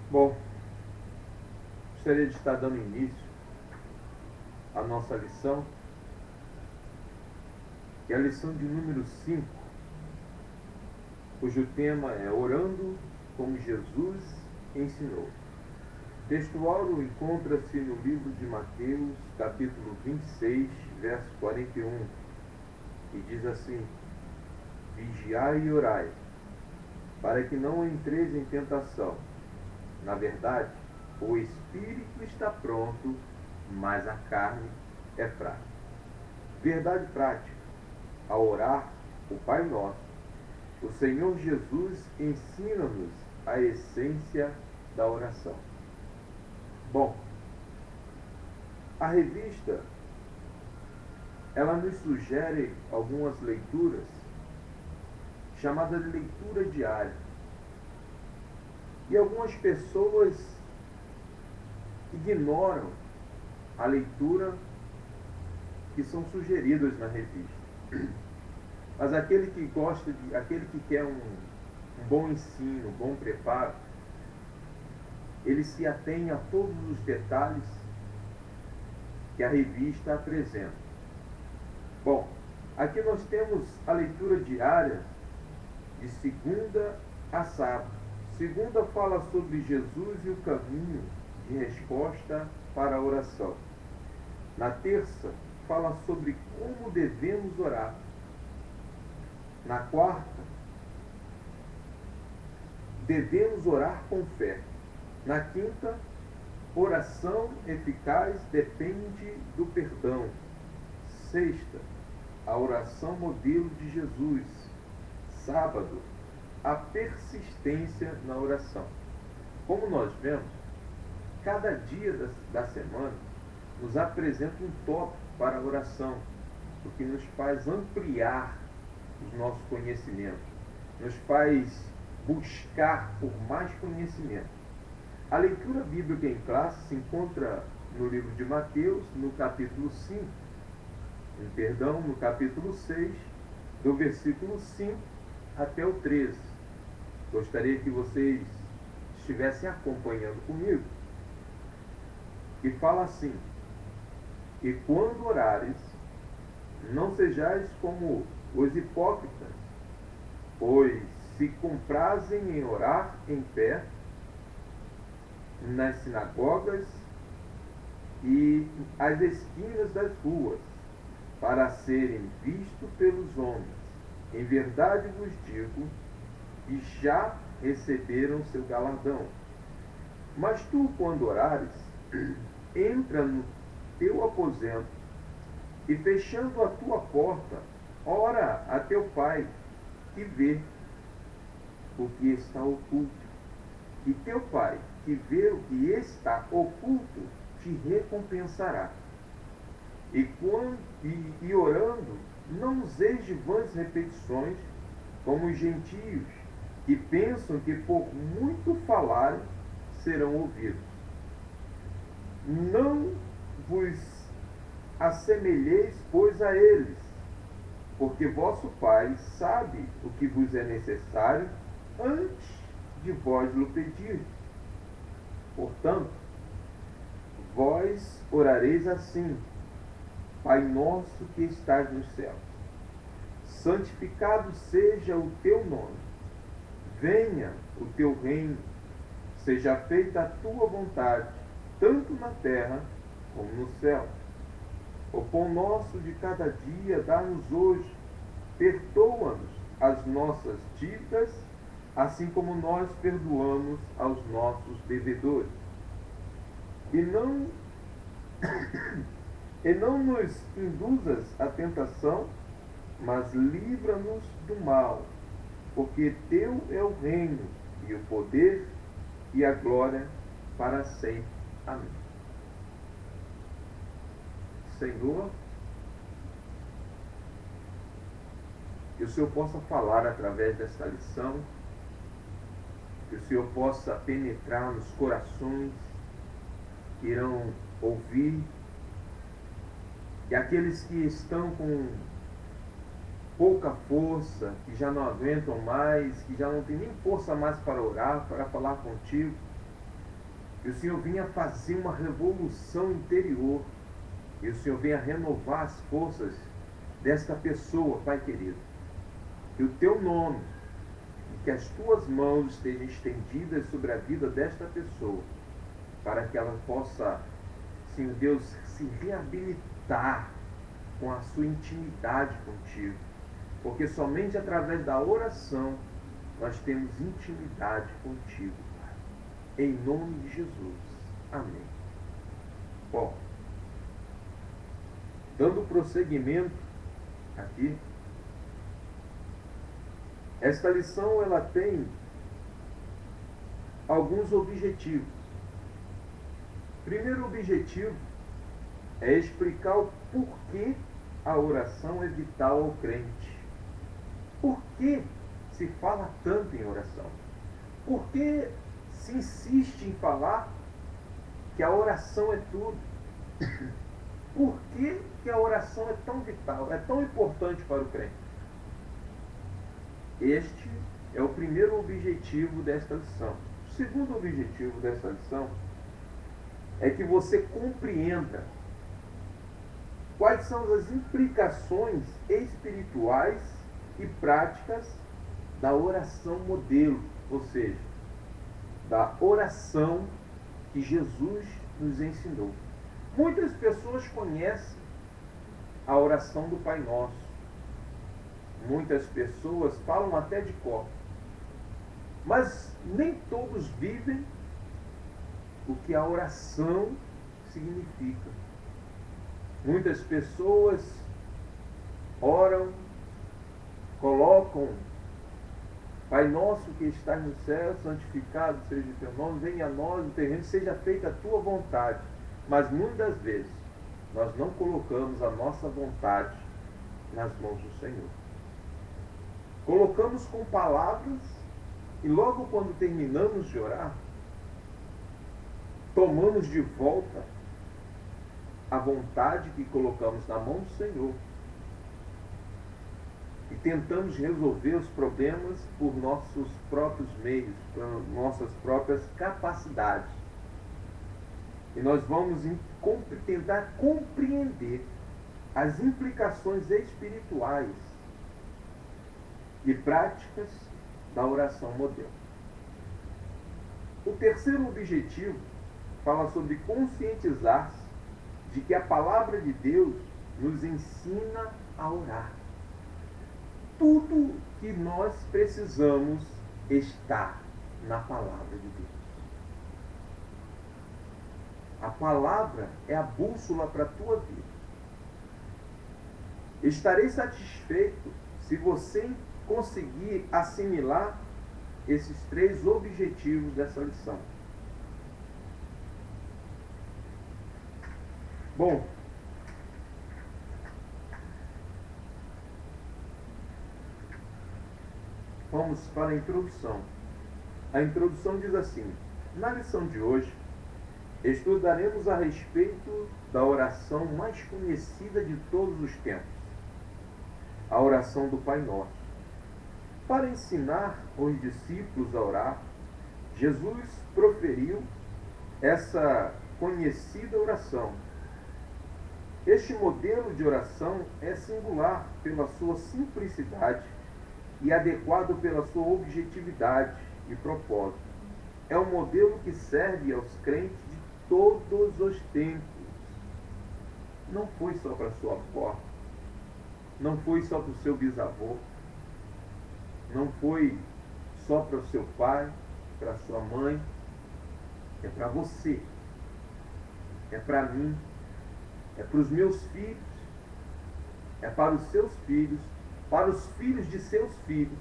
Bom, gostaria de estar dando início à nossa lição, que é a lição de número 5, cujo tema é Orando como Jesus ensinou. O texto áureo encontra-se no livro de Mateus, capítulo 26, verso 41, e diz assim: Vigiai e orai, para que não entreis em tentação. Na verdade, o espírito está pronto, mas a carne é fraca. Verdade prática: ao orar o Pai Nosso, o Senhor Jesus ensina-nos a essência da oração. Bom, a revista, ela nos sugere algumas leituras, chamadas de leitura diária. E algumas pessoas ignoram a leitura que são sugeridas na revista. Mas aquele que gosta aquele que quer um bom ensino, um bom preparo, ele se atém a todos os detalhes que a revista apresenta. Bom, aqui nós temos a leitura diária de segunda a sábado. Segunda fala sobre Jesus e o caminho de resposta para a oração. Na terça, fala sobre como devemos orar. Na quarta, devemos orar com fé. Na quinta, oração eficaz depende do perdão. Sexta, a oração modelo de Jesus. Sábado, a persistência na oração. Como nós vemos, cada dia da semana nos apresenta um tópico para a oração, o que nos faz ampliar os nossos conhecimentos, nos faz buscar por mais conhecimento. A leitura bíblica em classe se encontra no livro de Mateus, no capítulo 5, no capítulo 6, do versículo 5 até o 13. Gostaria que vocês estivessem acompanhando comigo. E fala assim: E quando orares, não sejais como os hipócritas, pois se comprazem em orar em pé nas sinagogas e às esquinas das ruas, para serem vistos pelos homens. Em verdade vos digo que já receberam seu galardão. Mas tu, quando orares, entra no teu aposento e, fechando a tua porta, ora a teu pai que vê o que está oculto. E teu pai que vê o que está oculto te recompensará. E orando, não useis de vãs repetições, como os gentios, que pensam que por muito falarem serão ouvidos. Não vos assemelheis, pois, a eles, porque vosso Pai sabe o que vos é necessário antes de vós lhe pedir. Portanto, vós orareis assim: Pai nosso que estás nos céus, santificado seja o teu nome. Venha o teu reino, seja feita a tua vontade, tanto na terra como no céu. O pão nosso de cada dia dá-nos hoje. Perdoa-nos as nossas dívidas, assim como nós perdoamos aos nossos devedores. E não nos induzas à tentação, mas livra-nos do mal, porque teu é o reino, e o poder, e a glória, para sempre. Amém. Senhor, que o Senhor possa falar através desta lição, que o Senhor possa penetrar nos corações que irão ouvir, e aqueles que estão com pouca força, que já não aguentam mais, que já não têm nem força mais para orar, para falar contigo, que o Senhor venha fazer uma revolução interior, e o Senhor venha renovar as forças desta pessoa, Pai querido. Que o teu nome e que as tuas mãos estejam estendidas sobre a vida desta pessoa, para que ela possa, Senhor Deus, se reabilitar com a sua intimidade contigo. Porque somente através da oração nós temos intimidade contigo, Pai. Em nome de Jesus. Amém. Bom, dando prosseguimento aqui, esta lição ela tem alguns objetivos. Primeiro objetivo é explicar o porquê a oração é vital ao crente. Por que se fala tanto em oração? Por que se insiste em falar que a oração é tudo? Por que a oração é tão vital, é tão importante para o crente? Este é o primeiro objetivo desta lição. O segundo objetivo desta lição é que você compreenda quais são as implicações espirituais e práticas da oração modelo, ou seja, da oração que Jesus nos ensinou. Muitas pessoas conhecem a oração do Pai Nosso. Muitas pessoas falam até de cor. Mas nem todos vivem o que a oração significa. Muitas pessoas oram, colocam: Pai nosso que estás no céu, santificado seja o teu nome, venha a nós o teu reino, seja feita a tua vontade. Mas muitas vezes nós não colocamos a nossa vontade nas mãos do Senhor. Colocamos com palavras e logo quando terminamos de orar, tomamos de volta a vontade que colocamos na mão do Senhor e tentamos resolver os problemas por nossos próprios meios, por nossas próprias capacidades. E nós vamos tentar compreender as implicações espirituais e práticas da oração modelo. O terceiro objetivo fala sobre conscientizar-se de que a palavra de Deus nos ensina a orar. Tudo que nós precisamos está na palavra de Deus. A palavra é a bússola para a tua vida. Estarei satisfeito se você conseguir assimilar esses três objetivos dessa lição. Bom, vamos para a introdução. A introdução diz assim: na lição de hoje, estudaremos a respeito da oração mais conhecida de todos os tempos, a oração do Pai Nosso. Para ensinar os discípulos a orar, Jesus proferiu essa conhecida oração. Este modelo de oração é singular pela sua simplicidade e adequado pela sua objetividade e propósito. É um modelo que serve aos crentes de todos os tempos. Não foi só para sua avó, não foi só para o seu bisavô, não foi só para o seu pai, para a sua mãe. É para você, é para mim, é para os meus filhos, é para os seus filhos, para os filhos de seus filhos,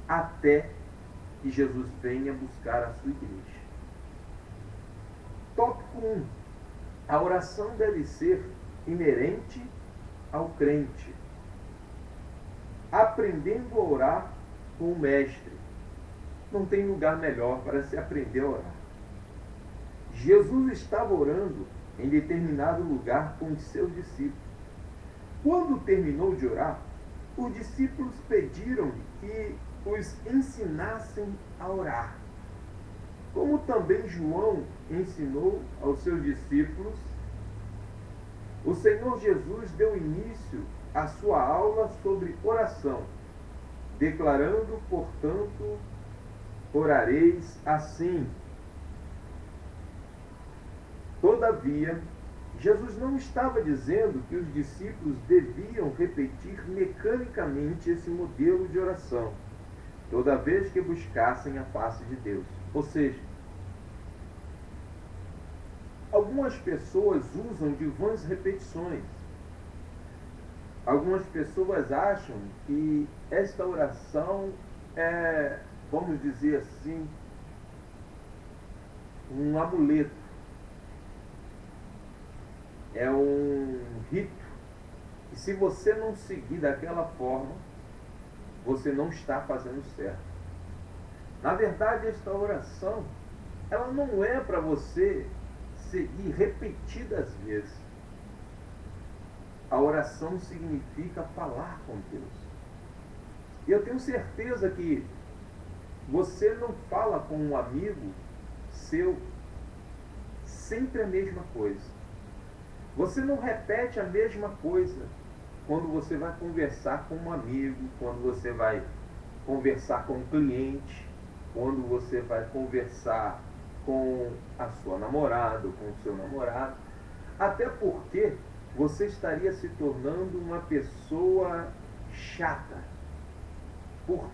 até que Jesus venha buscar a sua igreja. Tópico 1. A oração deve ser inerente ao crente. Aprendendo a orar com o mestre. Não tem lugar melhor para se aprender a orar. Jesus estava orando em determinado lugar com os seus discípulos. Quando terminou de orar, os discípulos pediram-lhe que os ensinassem a orar. Como também João ensinou aos seus discípulos, o Senhor Jesus deu início à sua aula sobre oração, declarando, portanto, orareis assim. Todavia, Jesus não estava dizendo que os discípulos deviam repetir mecanicamente esse modelo de oração, toda vez que buscassem a face de Deus. Ou seja, algumas pessoas usam de vãs repetições. Algumas pessoas acham que esta oração é, vamos dizer assim, um amuleto. É um rito. E se você não seguir daquela forma, você não está fazendo certo. Na verdade, esta oração, ela não é para você seguir repetidas vezes. A oração significa falar com Deus. E eu tenho certeza que você não fala com um amigo seu sempre a mesma coisa. Você não repete a mesma coisa quando você vai conversar com um amigo, quando você vai conversar com um cliente, quando você vai conversar com a sua namorada, ou com o seu namorado. Até porque você estaria se tornando uma pessoa chata por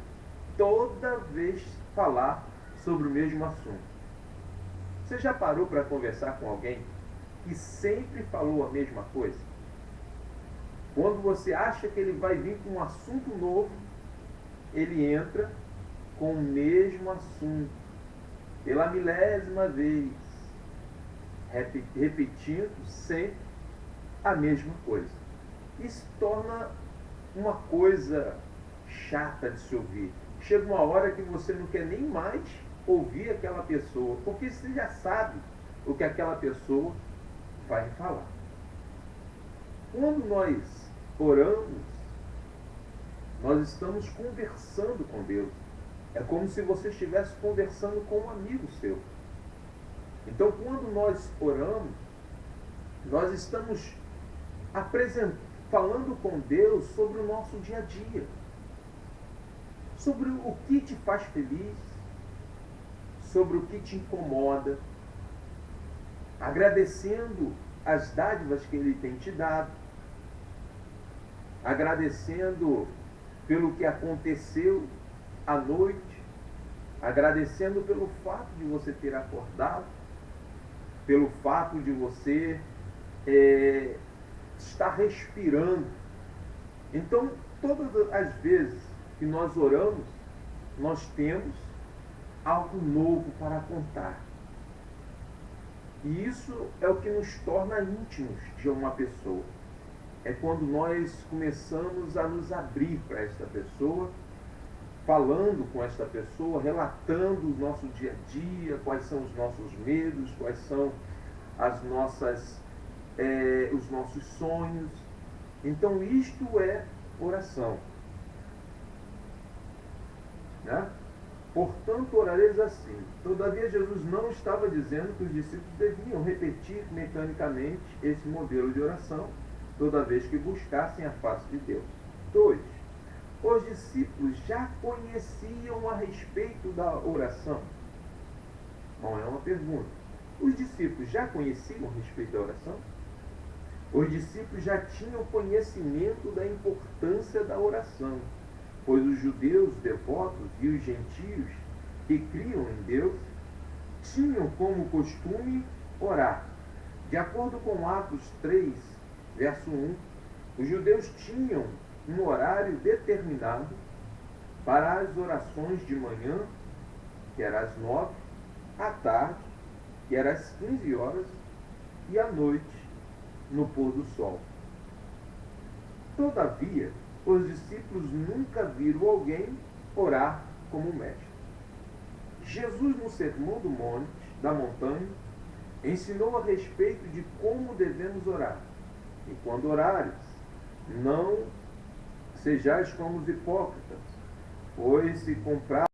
toda vez falar sobre o mesmo assunto. Você já parou para conversar com alguém que sempre falou a mesma coisa? Quando você acha que ele vai vir com um assunto novo, ele entra com o mesmo assunto, pela milésima vez, repetindo sempre a mesma coisa. Isso torna uma coisa chata de se ouvir. Chega uma hora que você não quer nem mais ouvir aquela pessoa, porque você já sabe o que aquela pessoa vai falar. Quando nós oramos, nós estamos conversando com Deus. É como se você estivesse conversando com um amigo seu. Então, quando nós oramos, nós estamos falando com Deus sobre o nosso dia a dia, sobre o que te faz feliz, sobre o que te incomoda, agradecendo as dádivas que Ele tem te dado, agradecendo pelo que aconteceu à noite, agradecendo pelo fato de você ter acordado, pelo fato de você estar respirando. Então, todas as vezes que nós oramos, nós temos algo novo para contar. E isso é o que nos torna íntimos de uma pessoa. É quando nós começamos a nos abrir para esta pessoa, falando com esta pessoa, relatando o nosso dia a dia, quais são os nossos medos, quais são as nossas, os nossos sonhos. Então isto é oração. Né? Portanto, orareis assim. Todavia, Jesus não estava dizendo que os discípulos deviam repetir mecanicamente esse modelo de oração toda vez que buscassem a face de Deus. 2. Os discípulos já conheciam a respeito da oração? Não é uma pergunta. Os discípulos já conheciam a respeito da oração? Os discípulos já tinham conhecimento da importância da oração, pois os judeus devotos e os gentios que criam em Deus tinham como costume orar. De acordo com Atos 3, verso 1, os judeus tinham um horário determinado para as orações de manhã, que era às 9, à tarde, que era às 15 horas, e à noite, no pôr do sol. Todavia, os discípulos nunca viram alguém orar como o mestre. Jesus, no Sermão do Monte, da montanha, ensinou a respeito de como devemos orar. E quando orares, não sejais como os hipócritas, pois se comprar